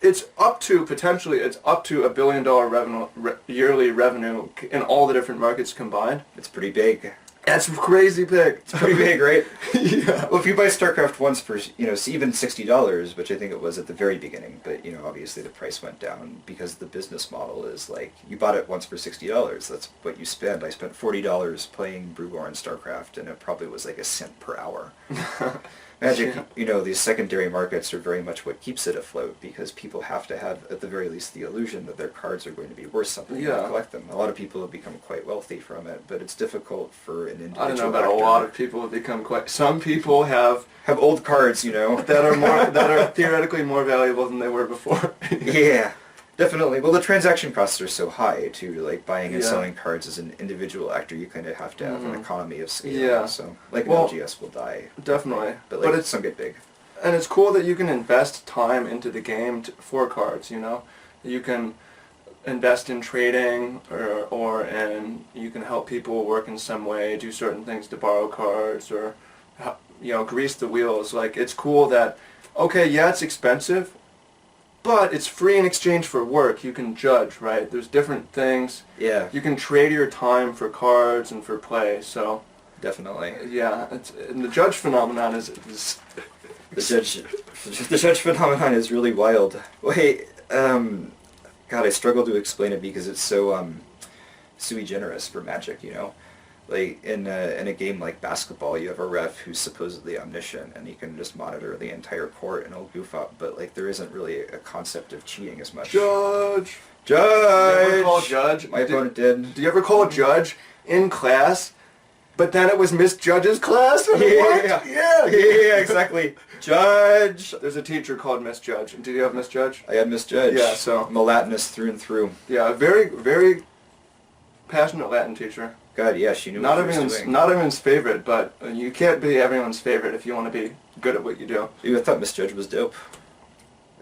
it's up to $1 billion yearly revenue in all the different markets combined. It's pretty big. That's crazy big. It's pretty big, right? Yeah. Well, if you buy StarCraft once for, even $60, which I think it was at the very beginning, but, obviously the price went down because the business model is like, you bought it once for $60. That's what you spend. I spent $40 playing Brugor and StarCraft, and it probably was like a cent per hour. Magic, these secondary markets are very much what keeps it afloat because people have to have, at the very least, the illusion that their cards are going to be worth something when they collect them. A lot of people have become quite wealthy from it, but it's difficult for an individual I don't know about a lot of people have become quite... Some people have old cards, that are theoretically more valuable than they were before. Yeah. Definitely. Well, the transaction costs are so high, too. Like, buying and selling cards as an individual actor, you kind of have to have an economy of scale. Yeah. So, like, an LGS will die. Definitely. But it's some get big. And it's cool that you can invest time into the game for cards, You can invest in trading and you can help people work in some way, do certain things to borrow cards or, grease the wheels. Like, it's cool that, okay, yeah, it's expensive, but it's free in exchange for work. You can judge, right? There's different things. Yeah. You can trade your time for cards and for play, so... Definitely. Yeah, and the judge phenomenon is the judge phenomenon is really wild. Wait, God, I struggle to explain it because it's so sui generis for Magic, Like, in a game like basketball, you have a ref who's supposedly omniscient, and he can just monitor the entire court and he'll goof up, but, like, there isn't really a concept of cheating as much. Judge! Judge! You ever call judge? My opponent did. Do you ever call a judge in class, but then it was Miss Judge's class? Yeah, exactly. Judge! There's a teacher called Miss Judge. Did you have Miss Judge? I had Miss Judge. Yeah, so... I'm a Latinist through and through. Yeah, a very, very passionate Latin teacher. God, yeah, she knew what she was doing. Not everyone's favorite, but you can't be everyone's favorite if you want to be good at what you do. Dude, I thought Miss Judge was dope.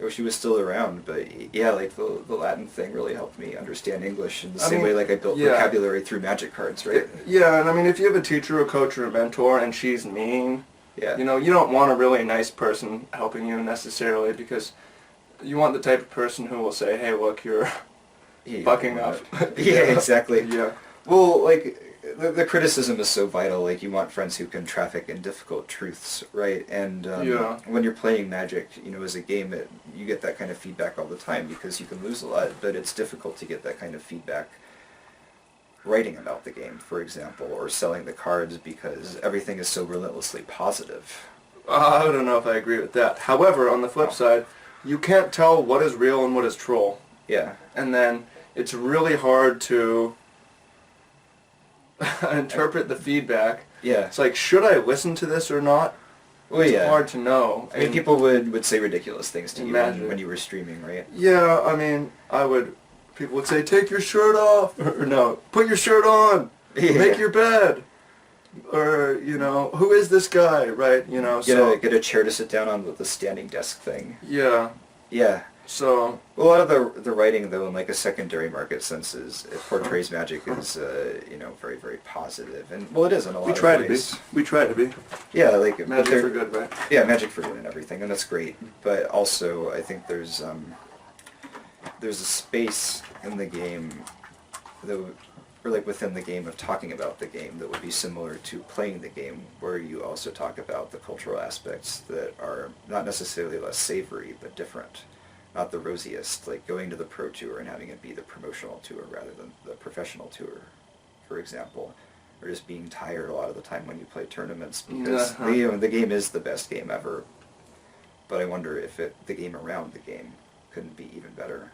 I wish she was still around, but yeah, like the Latin thing really helped me understand English in the same way like I built vocabulary through Magic cards, right? Yeah, and I mean, if you have a teacher, a coach, or a mentor, and she's mean, you don't want a really nice person helping you necessarily because you want the type of person who will say, hey, look, you're bucking up. Yeah, exactly. Yeah. Well, like, the criticism is so vital. Like, you want friends who can traffic in difficult truths, right? And when you're playing Magic, as a game, you get that kind of feedback all the time because you can lose a lot, but it's difficult to get that kind of feedback writing about the game, for example, or selling the cards because everything is so relentlessly positive. I don't know if I agree with that. However, on the flip side, you can't tell what is real and what is troll. Yeah. And then it's really hard to interpret the feedback. Yeah. It's like, should I listen to this or not? Well, it's hard to know. I mean, people would say ridiculous things to you when you were streaming, right? Yeah, I mean, people would say, take your shirt off, or no, put your shirt on, make your bed, or, who is this guy, right? Get a chair to sit down on with the standing desk thing. Yeah. Yeah. So a lot of the writing, though, in like a secondary market sense, it portrays Magic as very, very positive, and well, it is in a lot of ways. We try to be. Yeah, like Magic for good, right? Yeah, Magic for good and everything, and that's great. But also, I think there's a space in the game or like within the game of talking about the game that would be similar to playing the game, where you also talk about the cultural aspects that are not necessarily less savory, but different. Not the rosiest, like going to the Pro Tour and having it be the promotional tour rather than the professional tour, for example. Or just being tired a lot of the time when you play tournaments because the game is the best game ever. But I wonder if the game around the game couldn't be even better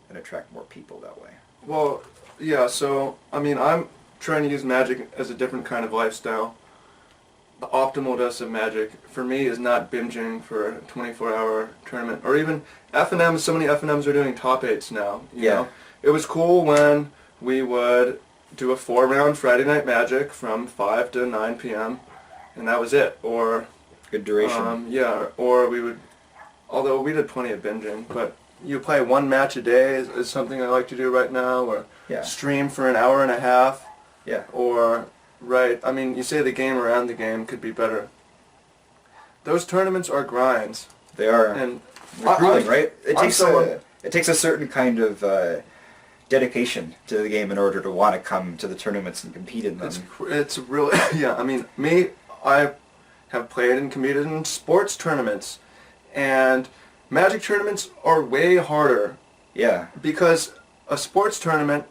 and attract more people that way. Well, yeah, so, I mean, I'm trying to use Magic as a different kind of lifestyle. The optimal dose of Magic, for me, is not binging for a 24-hour tournament. Or even FNMs, so many FNMs are doing top 8s now. You know? It was cool when we would do a 4-round Friday Night Magic from 5 to 9 p.m., and that was it. Or good duration. Or we would, although we did plenty of binging, but you play one match a day is something I like to do right now, or stream for an hour and a half. Yeah. Or, right, I mean, you say the game around the game could be better. Those tournaments are grinds. They are. And grueling, right? someone- It takes a certain kind of dedication to the game in order to want to come to the tournaments and compete in them. It's really yeah. I mean, I have played and competed in sports tournaments, and Magic tournaments are way harder Yeah. because a sports tournament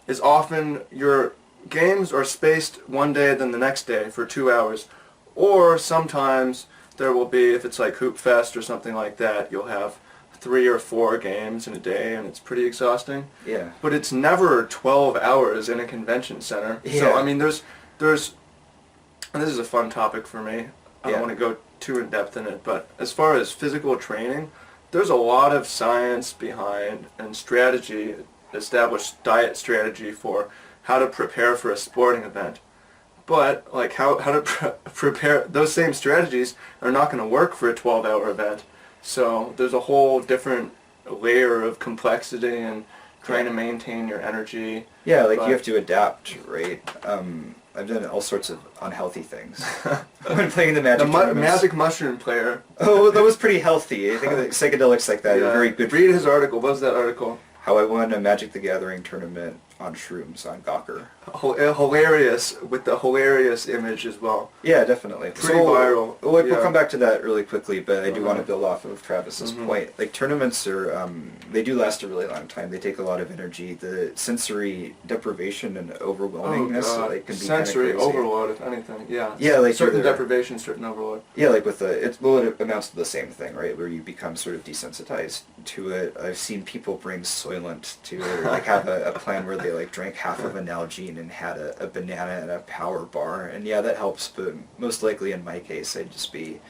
is often your games are spaced one day then the next day for 2 hours, or sometimes there will be, if it's like Hoop Fest or something like that, you'll have 3 or 4 games in a day, and it's pretty exhausting. Yeah. But it's never 12 hours in a convention center. Yeah. So I mean, there's, and this is a fun topic for me. I don't want to go too in depth in it, but as far as physical training, there's a lot of science behind and strategy, established diet strategy for how to prepare for a sporting event. But like how to prepare, those same strategies are not going to work for a 12-hour event. So there's a whole different layer of complexity and trying to maintain your energy. Yeah, like But- you have to adapt, right? I've done all sorts of unhealthy things when playing the Magic tournaments. Magic Mushroom player. Oh, that was pretty healthy. I think that psychedelics like that are very good. Read his article. What was that article? How I won a Magic the Gathering tournament on shrooms on Gawker. Hilarious, with the hilarious image as well. Yeah, definitely. Pretty viral. We'll Yeah. come back to that really quickly, but I do want to Uh-huh. build off of Travis's Mhm. point. Like tournaments are, they do last a really long time. They take a lot of energy. The sensory deprivation and overwhelmingness like can be sensory kind of crazy. overload, if anything. Yeah. Yeah, like certain either- deprivation, certain overload. Yeah, like with it amounts to the same thing, right? Where you become sort of desensitized to it. I've seen people bring Soylent to it, or like have a plan where they like drank half of an Nalgene and had a banana and a power bar, and yeah, that helps. But most likely, in my case, I'd just be,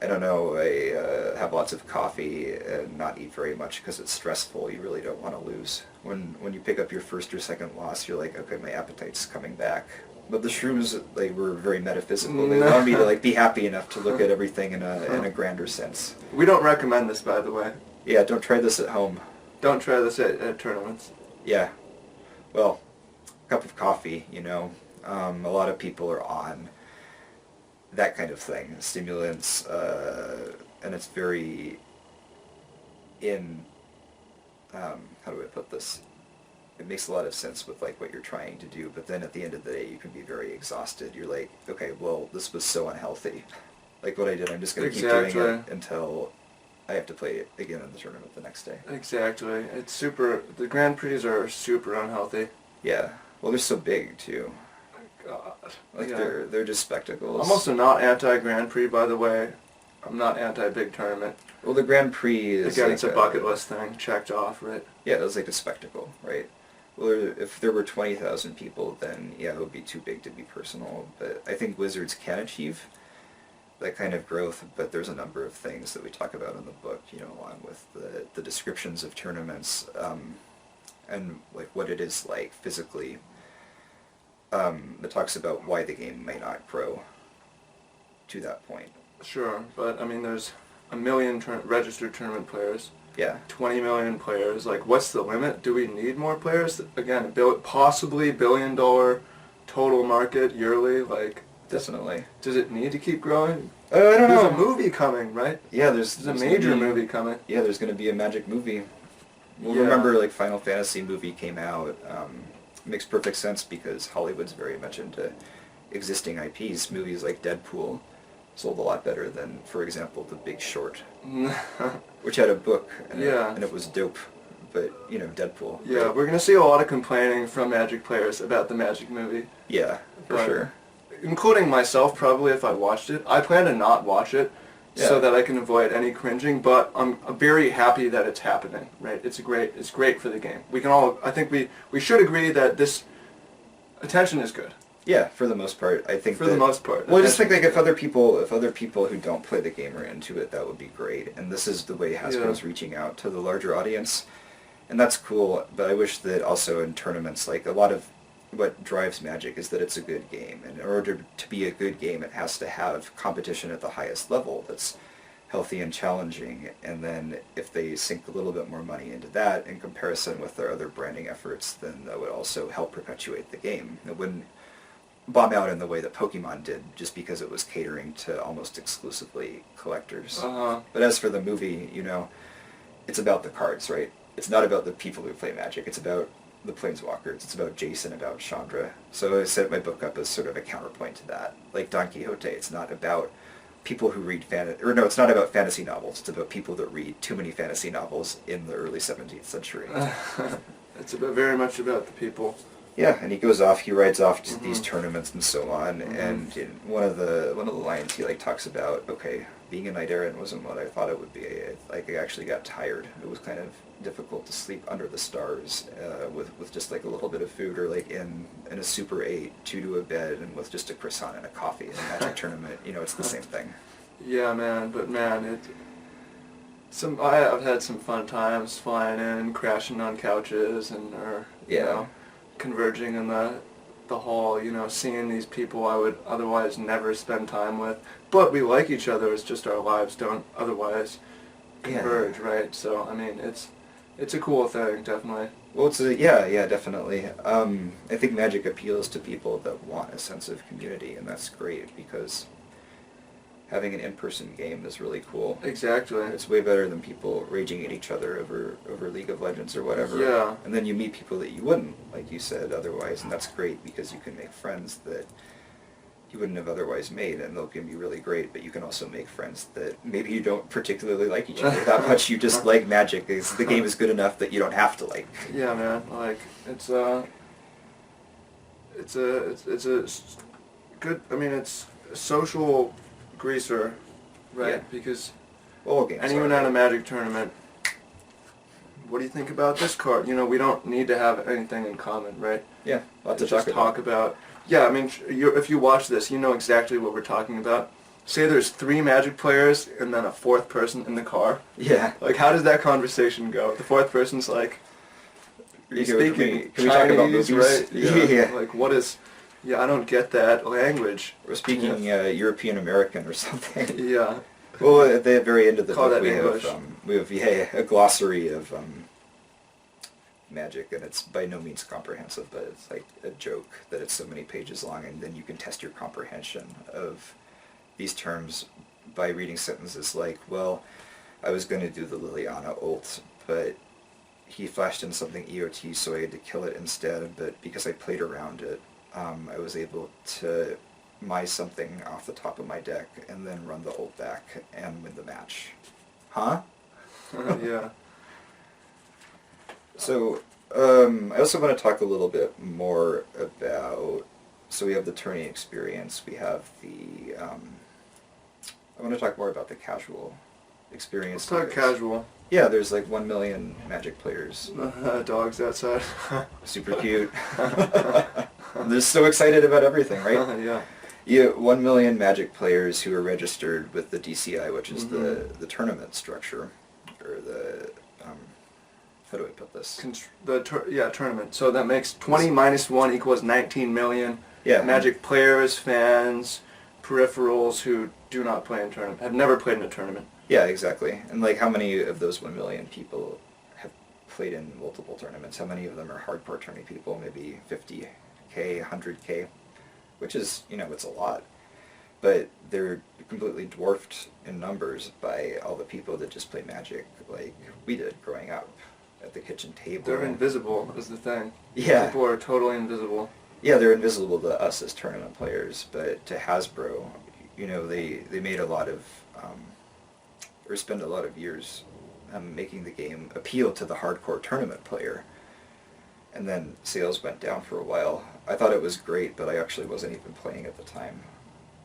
I don't know, I have lots of coffee and not eat very much because it's stressful. You really don't want to lose. When you pick up your first or second loss, you're like, okay, my appetite's coming back. But the shrooms, they were very metaphysical. They allowed me to like be happy enough to look at everything in a grander sense. We don't recommend this, by the way. Yeah, don't try this at home. Don't try this at tournaments. Yeah. Well, cup of coffee, you know. A lot of people are on that kind of thing, stimulants, and it's very how do I put this? It makes a lot of sense with like what you're trying to do, but then at the end of the day you can be very exhausted. You're like, okay, well, this was so unhealthy. Like what I did, I'm just going to keep doing it until I have to play it again in the tournament the next day. Exactly. It's super, the Grand Prix are super unhealthy. Yeah. Well, they're so big too. God. Like Yeah. they're just spectacles. I'm also not anti-Grand Prix, by the way. I'm not anti-big tournament. Well, the Grand Prix is Again, like it's a bucket list thing, checked off, right? Yeah, it was like a spectacle, right? Well, if there were 20,000 people, then yeah, it would be too big to be personal. But I think Wizards can achieve that kind of growth. But there's a number of things that we talk about in the book, you know, along with the descriptions of tournaments and like what it is like physically. It talks about why the game may not grow to that point. Sure, but I mean, there's a million registered tournament players. Yeah. 20 million players. Like, what's the limit? Do we need more players? Again, possibly $1 billion total market yearly. Like, Definitely. does it need to keep growing? I don't know. There's a movie coming, right? Yeah, There's a gonna major be- movie coming. Yeah, there's going to be a Magic movie. Well, Yeah. remember, like, Final Fantasy movie came out. It makes perfect sense because Hollywood's very much into existing IPs. Movies like Deadpool sold a lot better than, for example, The Big Short, which had a book, and it was dope. But, you know, Deadpool. Yeah, right? we're going to see a lot of complaining from Magic players about the Magic movie. Yeah, for But- sure. Including myself, probably, if I watched it. I plan to not watch it so Yeah. that I can avoid any cringing, but I'm very happy that it's happening, right? It's great for the game. We can all, I think we should agree that this attention is good. Yeah, for the most part, I think. For the most part. Well, I just think like attention is if other people who don't play the game are into it, that would be great. And this is the way Hasbro's reaching out to the larger audience, and that's cool. But I wish that also in tournaments, like a lot of what drives Magic is that it's a good game, and in order to be a good game, it has to have competition at the highest level that's healthy and challenging. And then if they sink a little bit more money into that in comparison with their other branding efforts, then that would also help perpetuate the game. It wouldn't bomb out in the way that Pokemon did, just because it was catering to almost exclusively collectors. But as for the movie, it's about the cards, right? It's not about the people who play Magic. It's about the Planeswalkers. It's about Jason, about Chandra. So I set my book up as sort of a counterpoint to that. Like Don Quixote, it's not about people who read it's not about fantasy novels. It's about people that read too many fantasy novels in the early 17th century. It's very much about the people. Yeah, and he rides off to these tournaments and so on, and one of the lines he talks about, okay, being a knight errant wasn't what I thought it would be. I actually got tired. It was kind of difficult to sleep under the stars with just a little bit of food, or in a Super 8, 2 to a bed, and with just a croissant and a coffee in a Magic tournament. It's the same thing. Yeah, man, but man, I've had some fun times flying in, crashing on couches, or converging in the hall, seeing these people I would otherwise never spend time with. But we like each other, it's just our lives don't otherwise converge, right? So, I mean, it's a cool thing, definitely. Well, definitely. I think Magic appeals to people that want a sense of community, and that's great, because having an in-person game is really cool. Exactly. It's way better than people raging at each other over League of Legends or whatever. Yeah. And then you meet people that you wouldn't, like you said, otherwise, and that's great, because you can make friends that you wouldn't have otherwise made, and they'll can be really great, but you can also make friends that maybe you don't particularly like each other that much. You just like Magic. The game is good enough that you don't have to like. Yeah, man. It's a good, I mean, it's a social greaser, right? Yeah. Because games anyone at a Magic tournament, what do you think about this card? We don't need to have anything in common, right? Yeah, lots to just talk about. Yeah, I mean, if you watch this, you know exactly what we're talking about. Say there's 3 Magic players and then a 4th person in the car. Yeah. How does that conversation go? The 4th person's like, speaking can we talk about movies? Right? Yeah. What is... Yeah, I don't get that language. We're speaking European American or something. Yeah. Well, at the very end of the Call book, that we have a glossary of Magic, and it's by no means comprehensive, but it's like a joke that it's so many pages long, and then you can test your comprehension of these terms by reading sentences like, well, I was going to do the Liliana ult, but he flashed in something EOT, so I had to kill it instead, but because I played around it, I was able to my something off the top of my deck and then run the ult back and win the match. Huh? Yeah. So, I also want to talk a little bit more about, so we have the tourney experience, we have the, I want to talk more about the casual experience. Let's talk casual. Yeah, there's 1 million Magic players. Dogs outside. Super cute. They're so excited about everything, right? Yeah. Yeah, 1 million Magic players who are registered with the DCI, which is the tournament structure, or the, how do I put this? Tournament. So that makes 20 minus 1 equals 19 million. Yeah. Magic players, fans, peripherals who do not play in tournament, have never played in a tournament. Yeah, exactly. And how many of those 1 million people have played in multiple tournaments? How many of them are hardcore tourney people? Maybe 50K, 100K, which is, it's a lot. But they're completely dwarfed in numbers by all the people that just play Magic like we did growing up at the kitchen table. They're invisible is the thing. Yeah. People are totally invisible. Yeah, they're invisible to us as tournament players, but to Hasbro, they made a lot of, or spend a lot of years making the game appeal to the hardcore tournament player. And then sales went down for a while. I thought it was great, but I actually wasn't even playing at the time.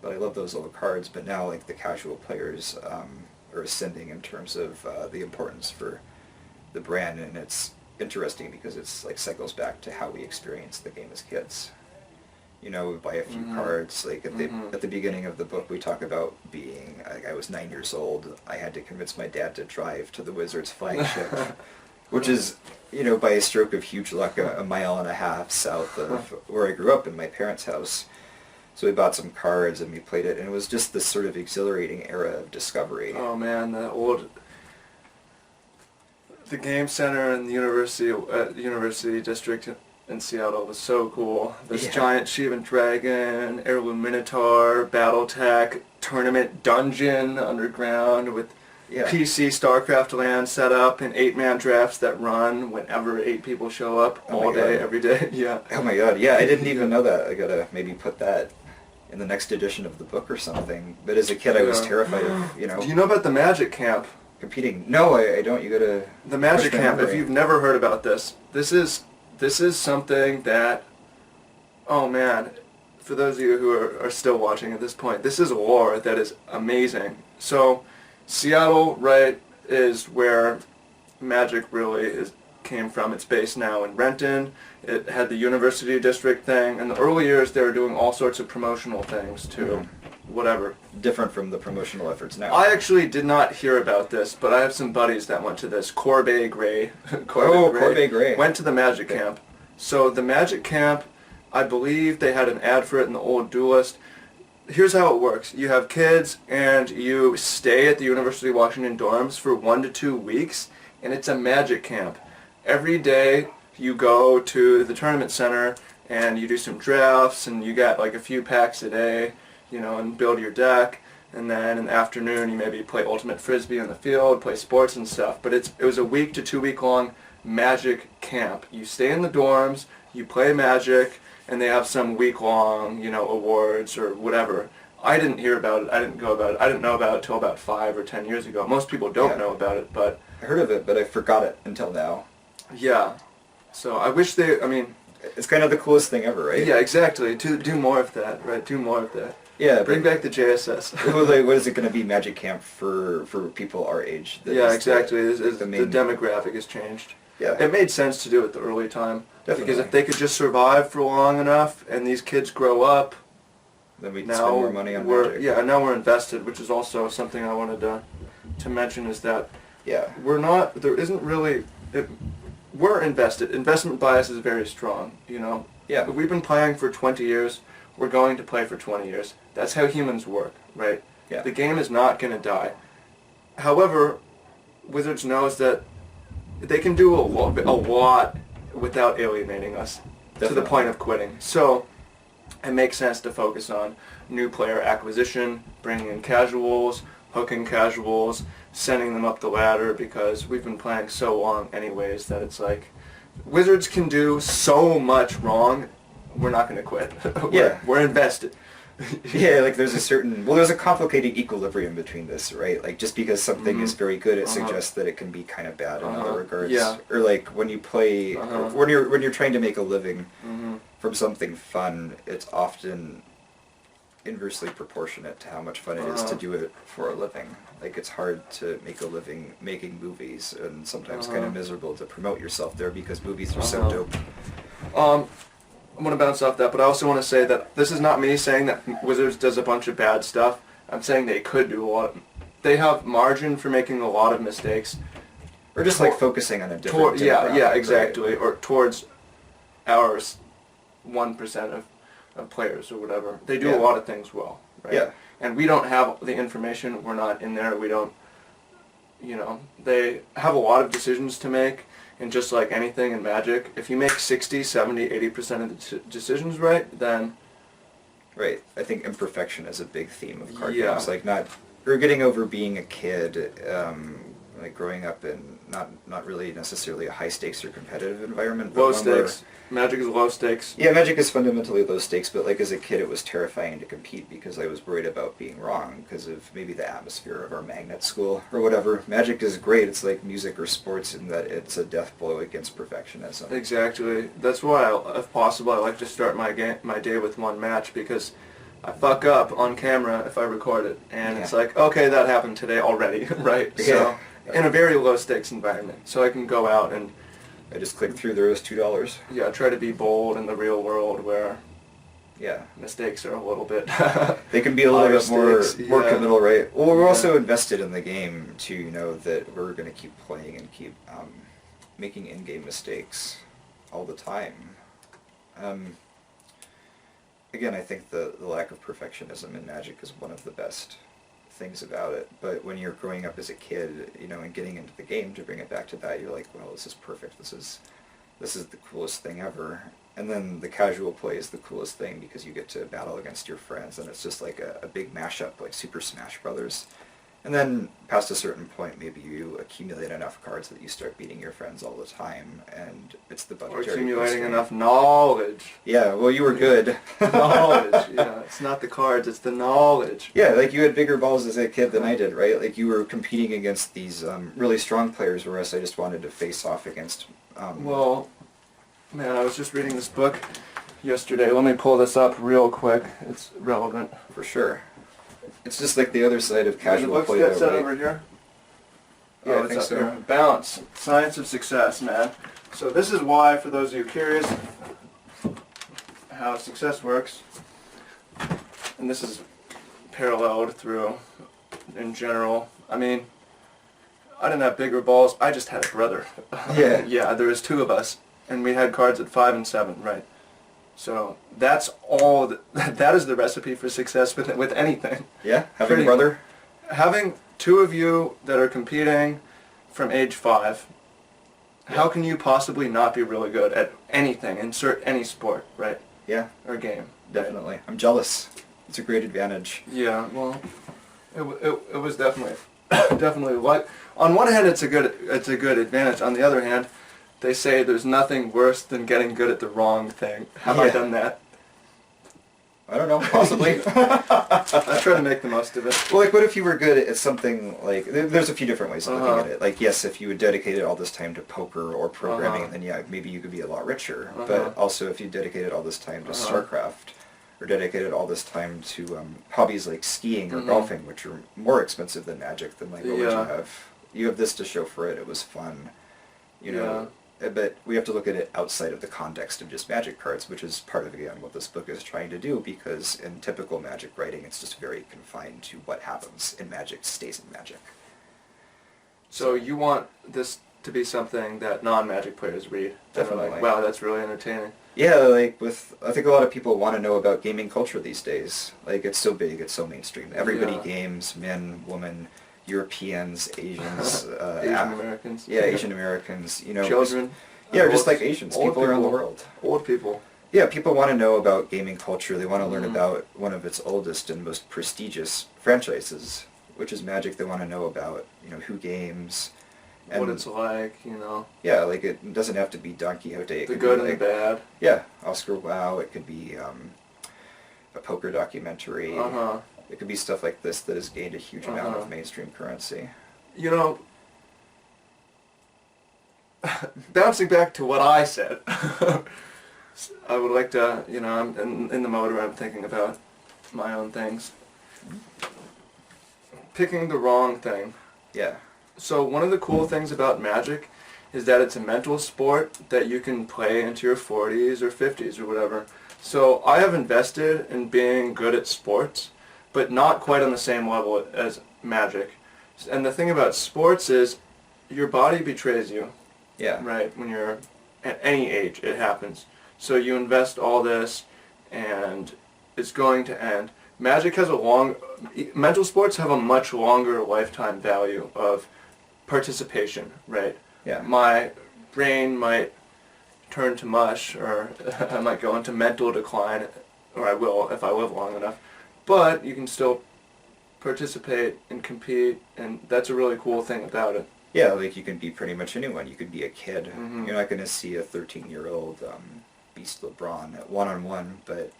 But I love those little cards, but now the casual players are ascending in terms of the importance for the brand, and it's interesting because it's cycles back to how we experienced the game as kids. We buy a few cards. At the beginning of the book, we talk about being. I was 9 years old. I had to convince my dad to drive to the Wizards flagship, which is, by a stroke of huge luck, a mile and a half south of where I grew up in my parents' house. So we bought some cards and we played it, and it was just this sort of exhilarating era of discovery. Oh man, the game center in the university district in Seattle was so cool. This Yeah. giant Shivan Dragon, Heirloom Minotaur, Battletech, tournament dungeon underground with Yeah. PC StarCraft LAN set up and 8-man drafts that run whenever 8 people show up Oh my all day, God. every day. Yeah. Oh my god, yeah, I didn't even know that. I gotta maybe put that in the next edition of the book or something. But as a kid, I was Yeah. terrified of, Do you know about the Magic Camp? competing. No, I don't. You gotta... The Magic push my Camp, if memory. you've never heard about this is something that, oh man, for those of you who are still watching at this point, this is a lore that is amazing. So, Seattle, right, is where Magic really came from. It's based now in Renton. It had the University District thing. In the early years, they were doing all sorts of promotional things too. Whatever. Different from the promotional efforts now. I actually did not hear about this, but I have some buddies that went to this. Corbet Gray. Corbet Gray. Went to the Magic Okay. Camp. So the Magic Camp, I believe they had an ad for it in the Old Duelist. Here's how it works. You have kids and you stay at the University of Washington dorms for 1 to 2 weeks, and it's a Magic Camp. Every day you go to the tournament center and you do some drafts and you get like a few packs a day, and build your deck. And then in the afternoon you maybe play Ultimate Frisbee on the field, play sports and stuff. But it was a 1 to 2 week long Magic Camp. You stay in the dorms, you play Magic, and they have some week-long, awards or whatever. I didn't hear about it. I didn't go about it. I didn't know about it till about 5 or 10 years ago. Most people don't Yeah. know about it, but I heard of it, but I forgot it until now. yeah. So I wish It's kind of the coolest thing ever, right? yeah, exactly. Do more of that, right? Do more of that. Yeah. Bring back the JSS. What is it going to be? Magic Camp for people our age? That Yeah, is exactly. The The main... demographic has changed. Yeah. It made sense to do it the early time. Definitely. Because if they could just survive for long enough and these kids grow up, Then we'd now spend more money on we're Magic. yeah, now we're invested, which is also something I wanted to mention is that Yeah. we're invested. Investment bias is very strong, Yeah. We've been playing for 20 years. We're going to play for 20 years. That's how humans work, right? Yeah. The game is not going to die. However, Wizards knows that they can do a lot without alienating us to the Definitely. point of quitting. So it makes sense to focus on new player acquisition, bringing in casuals, hooking casuals, sending them up the ladder, because we've been playing so long anyways that it's like Wizards can do so much wrong. We're not going to quit. Yeah. We're invested. Yeah, like there's a complicated equilibrium between this, right? Like just because something is very good, it suggests that it can be kind of bad in other regards. Yeah. Or like when you play, when you're trying to make a living from something fun, it's often inversely proportionate to how much fun it is to do it for a living. Like it's hard to make a living making movies, and sometimes kind of miserable to promote yourself there because movies are so dope. I'm going to bounce off that, but I also want to say that this is not me saying that Wizards does a bunch of bad stuff. I'm saying they could do a lot. They have margin for making a lot of mistakes. Or just like focusing on a different Yeah, demographic, exactly. right? Or towards our 1% of players or whatever. They do a Yeah. lot of things well, right? Yeah. And we don't have the information. We're not in there. We don't, they have a lot of decisions to make. And just like anything in Magic, if you make 60, 70, 80% of the decisions right, then... Right. I think imperfection is a big theme of card Yeah. games. Like you're getting over being a kid, like growing up in not really necessarily a high stakes or competitive environment. But Low one where- stakes. Magic is low stakes. Yeah, Magic is fundamentally low stakes, but like as a kid it was terrifying to compete because I was worried about being wrong because of maybe the atmosphere of our magnet school or whatever. Magic is great. It's like music or sports in that it's a death blow against perfectionism. Exactly. That's why, if possible, I like to start my day with one match, because I fuck up on camera if I record it, and it's Yeah. like, okay, that happened today already, right? So, in a very low stakes environment, so I can go out and I just clicked through, there was $2. try to be bold in the real world where Yeah. mistakes are a little bit. They can be a little higher bit more stakes, more yeah. committal, right? Well, we're Yeah. also invested in the game to know that we're going to keep playing and keep making in-game mistakes all the time. Again, I think the lack of perfectionism in Magic is one of the best things about it. But when you're growing up as a kid, and getting into the game, to bring it back to that, you're like, well, this is perfect. This is this is the coolest thing ever. And then the casual play is the coolest thing because you get to battle against your friends, and it's just like a big mashup, like Super Smash Brothers. And then past a certain point, maybe you accumulate enough cards that you start beating your friends all the time, and it's the Or budgetary accumulating constraint. enough knowledge. Yeah, well, you were good. Knowledge, yeah. It's not the cards, it's the knowledge. Yeah, like you had bigger balls as a kid than I did, right? Like you were competing against these really strong players, whereas I just wanted to face off against. Well, man, I was just reading this book yesterday. Let me pull this up real quick. It's relevant. For sure. It's just like the other side of The casual book's play, got though, set right? over here. Yeah, Oh, I it's think up so. here. Balance. Science of Success, man. So this is why, for those of you curious how success works, and this is paralleled through in general. I mean, I didn't have bigger balls. I just had a brother. Yeah. Yeah, there was two of us, and we had cards at 5 and 7, right? So that's all. That is the recipe for success with anything. Yeah, having Pretty- a brother. Having two of you that are competing from age 5, how can you possibly not be really good at anything? Insert any sport, right? Yeah, Or game. definitely. I'm jealous. It's a great advantage. Yeah, well, it was definitely definitely like, on one hand it's a good advantage. On the other hand, they say there's nothing worse than getting good at the wrong thing. Have I Yeah. done that? I don't know, possibly. I try to make the most of it. Well, like, what if you were good at something, like, there's a few different ways of looking Uh-huh. at it. Like, yes, if you had dedicated all this time to poker or programming, Uh-huh. then yeah, maybe you could be a lot richer. Uh-huh. But also, if you dedicated all this time to Uh-huh. StarCraft, or dedicated all this time to hobbies like skiing or Mhm. golfing, which are more expensive than Magic, then, like, what would you Yeah. have? You have this to show for it. It was fun. You know, but we have to look at it outside of the context of just Magic cards, which is part of, again, what this book is trying to do, because in typical Magic writing, it's just very confined to what happens in Magic stays in Magic. So you want this to be something that non-Magic players read? And they're like, Definitely. wow, that's really entertaining. Yeah, like, I think a lot of people want to know about gaming culture these days. Like, it's so big, it's so mainstream. Everybody Yeah. games, men, women, Europeans, Asians, Asian Americans. Yeah, Asian Americans, you know. Children. Yeah, or just adults, like Asians, old people around the world. Old people. Yeah, people want to know about gaming culture. They want to learn Mhm. about one of its oldest and most prestigious franchises, which is Magic. They want to know about, you know, who games, and What it's like, you know. yeah, like, it doesn't have to be Don Quixote. It The could good be, and the like, bad. yeah, Oscar Wilde. It could be a poker documentary. Uh-huh. It could be stuff like this that has gained a huge amount Uh-huh. of mainstream currency. You know, bouncing back to what I said, I would like to, you know, I'm in the mode where I'm thinking about my own things. Picking the wrong thing. Yeah. So one of the cool things about Magic is that it's a mental sport that you can play into your 40s or 50s or whatever. So I have invested in being good at sports, but not quite on the same level as Magic. And the thing about sports is your body betrays you, Yeah. right? When you're at any age, it happens. So you invest all this and it's going to end. Magic has mental sports have a much longer lifetime value of participation, right? Yeah. My brain might turn to mush, or I might go into mental decline, or I will if I live long enough. But you can still participate and compete, and that's a really cool thing about it. Yeah, like, you can be pretty much anyone. You could be a kid. Mhm. You're not going to see a 13-year-old beast LeBron at one-on-one, but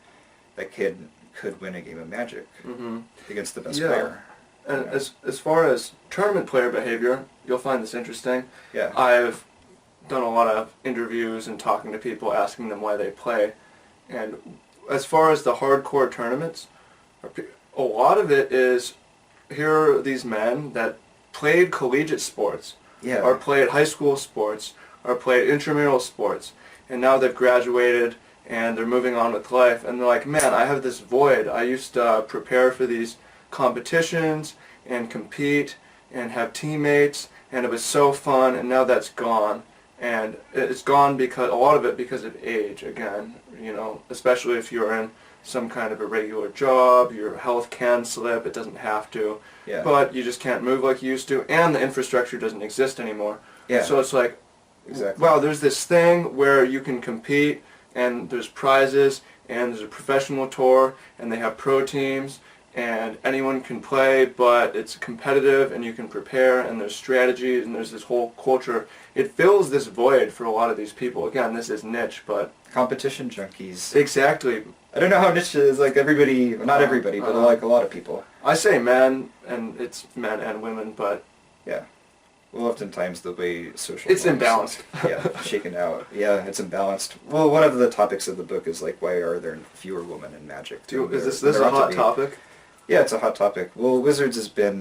that kid could win a game of Magic Mm-hmm. against the best Yeah. player. And Yeah. as far as tournament player behavior, you'll find this interesting. Yeah. I've done a lot of interviews and talking to people, asking them why they play. And as far as the hardcore tournaments, a lot of it is, here are these men that played collegiate sports, Yeah. or played high school sports, or played intramural sports, and now they've graduated and they're moving on with life, and they're like, man, I have this void. I used to prepare for these competitions and compete and have teammates, and it was so fun, and now that's gone. And it's gone because, a lot of it because of age, again, you know, especially if you're in some kind of a regular job, your health can slip, it doesn't have to, Yeah. but you just can't move like you used to, and the infrastructure doesn't exist anymore. Yeah. So it's like, exactly. wow, there's this thing where you can compete, and there's prizes, and there's a professional tour, and they have pro teams, and anyone can play, but it's competitive, and you can prepare, and there's strategies, and there's this whole culture. It fills this void for a lot of these people. Again, this is niche, but... Competition junkies. Exactly. I don't know how niche it is, like everybody, well, not everybody, but like a lot of people. I say men, and it's men and women, but... Yeah. Well, oftentimes the way social... It's norms- imbalanced. Yeah, shaken out. Yeah, it's imbalanced. Well, one of the topics of the book is like, why are there fewer women in Magic? Is this There a ought to hot be. topic? Yeah, it's a hot topic. Well, Wizards has been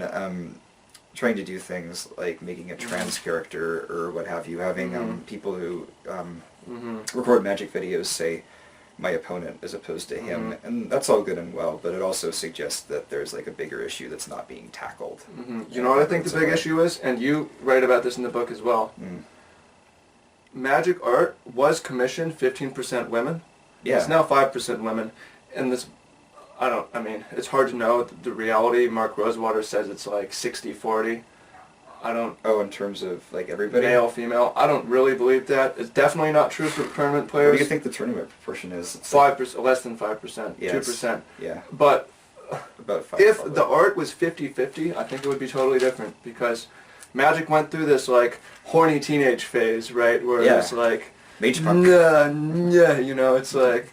trying to do things like making a trans character or what have you, having people who record Magic videos say, my opponent as opposed to him, and that's all good and well, but it also suggests that there's like a bigger issue that's not being tackled. You know what I think the big issue is? And you write about this in the book as well. Magic art was commissioned 15% women. Yeah. It's now 5% women. And this, I mean, it's hard to know the reality. Mark Rosewater says it's like 60-40. I don't... Oh, in terms of like everybody? Male, female. I don't really believe that. It's definitely not true for tournament players. What do you think the tournament proportion is? It's 5%, less than 5%, Yes. 2%. Yeah. But About 5. if probably. the art was 50-50, I think it would be totally different, because Magic went through this like horny teenage phase, right, where Yeah. it's like, Mage Punk. yeah, you know, it's like,